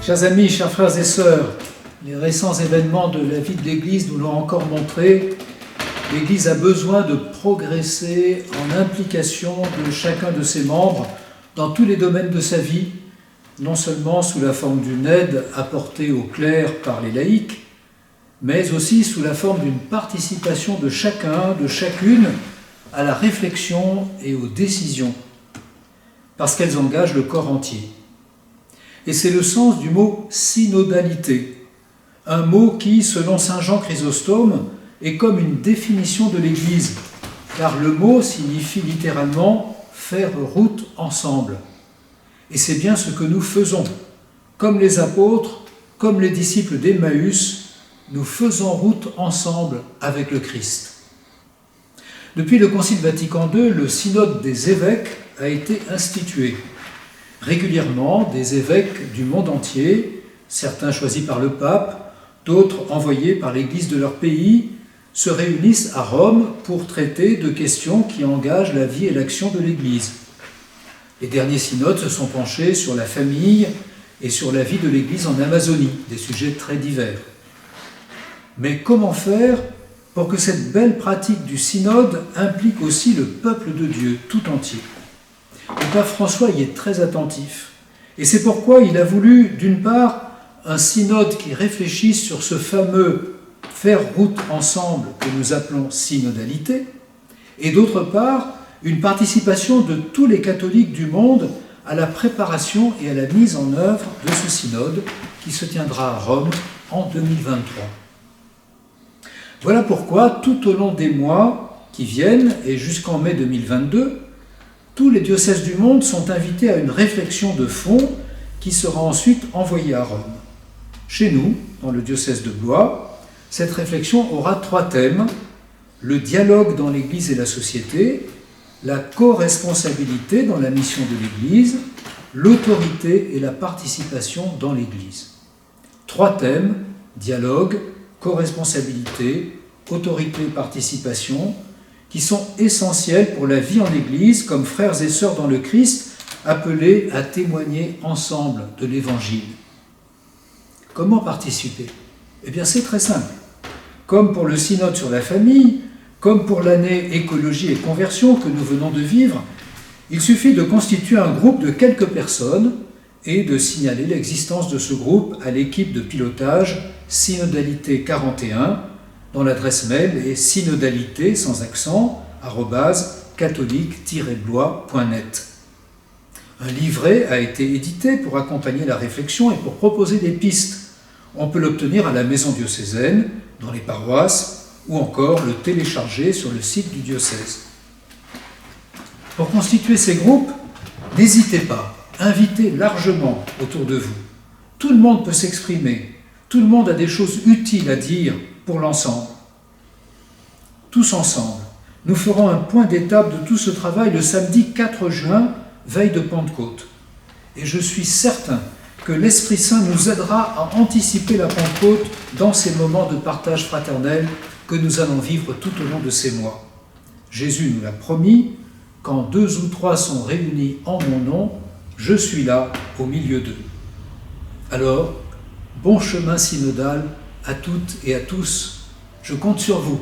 Chers amis, chers frères et sœurs, les récents événements de la vie de l'Église nous l'ont encore montré. L'Église a besoin de progresser en implication de chacun de ses membres dans tous les domaines de sa vie, non seulement sous la forme d'une aide apportée aux clercs par les laïcs, mais aussi sous la forme d'une participation de chacun, de chacune, à la réflexion et aux décisions, parce qu'elles engagent le corps entier. Et c'est le sens du mot synodalité, un mot qui, selon saint Jean Chrysostome, est comme une définition de l'Église, car le mot signifie littéralement « faire route ensemble ». Et c'est bien ce que nous faisons. Comme les apôtres, comme les disciples d'Emmaüs, nous faisons route ensemble avec le Christ. Depuis le Concile Vatican II, le synode des évêques a été institué. Régulièrement, des évêques du monde entier, certains choisis par le pape, d'autres envoyés par l'Église de leur pays, se réunissent à Rome pour traiter de questions qui engagent la vie et l'action de l'Église. Les derniers synodes se sont penchés sur la famille et sur la vie de l'Église en Amazonie, des sujets très divers. Mais comment faire pour que cette belle pratique du synode implique aussi le peuple de Dieu tout entier ? Le pape François y est très attentif. Et c'est pourquoi il a voulu, d'une part, un synode qui réfléchisse sur ce fameux « faire route ensemble » que nous appelons synodalité, et d'autre part, une participation de tous les catholiques du monde à la préparation et à la mise en œuvre de ce synode qui se tiendra à Rome en 2023. Voilà pourquoi, tout au long des mois qui viennent et jusqu'en mai 2022, tous les diocèses du monde sont invités à une réflexion de fond qui sera ensuite envoyée à Rome. Chez nous, dans le diocèse de Blois, cette réflexion aura 3 thèmes: le dialogue dans l'Église et la société, la co-responsabilité dans la mission de l'Église, l'autorité et la participation dans l'Église. 3 thèmes: dialogue, co-responsabilité, autorité et participation, qui sont essentiels pour la vie en Église comme frères et sœurs dans le Christ, appelés à témoigner ensemble de l'Évangile. Comment participer ? Eh bien, c'est très simple. Comme pour le synode sur la famille, comme pour l'année écologie et conversion que nous venons de vivre, il suffit de constituer un groupe de quelques personnes et de signaler l'existence de ce groupe à l'équipe de pilotage Synodalité 41, dont l'adresse mail est synodalité sans accent @catholique-blois.net. Un livret a été édité pour accompagner la réflexion et pour proposer des pistes. On peut l'obtenir à la maison diocésaine, dans les paroisses, ou encore le télécharger sur le site du diocèse. Pour constituer ces groupes, n'hésitez pas, invitez largement autour de vous. Tout le monde peut s'exprimer, tout le monde a des choses utiles à dire pour l'ensemble. Tous ensemble, nous ferons un point d'étape de tout ce travail le samedi 4 juin, veille de Pentecôte. Et je suis certain que l'Esprit Saint nous aidera à anticiper la Pentecôte dans ces moments de partage fraternel que nous allons vivre tout au long de ces mois. Jésus nous l'a promis, quand 2 ou 3 sont réunis en mon nom, je suis là au milieu d'eux. Alors, bon chemin synodal à toutes et à tous. Je compte sur vous.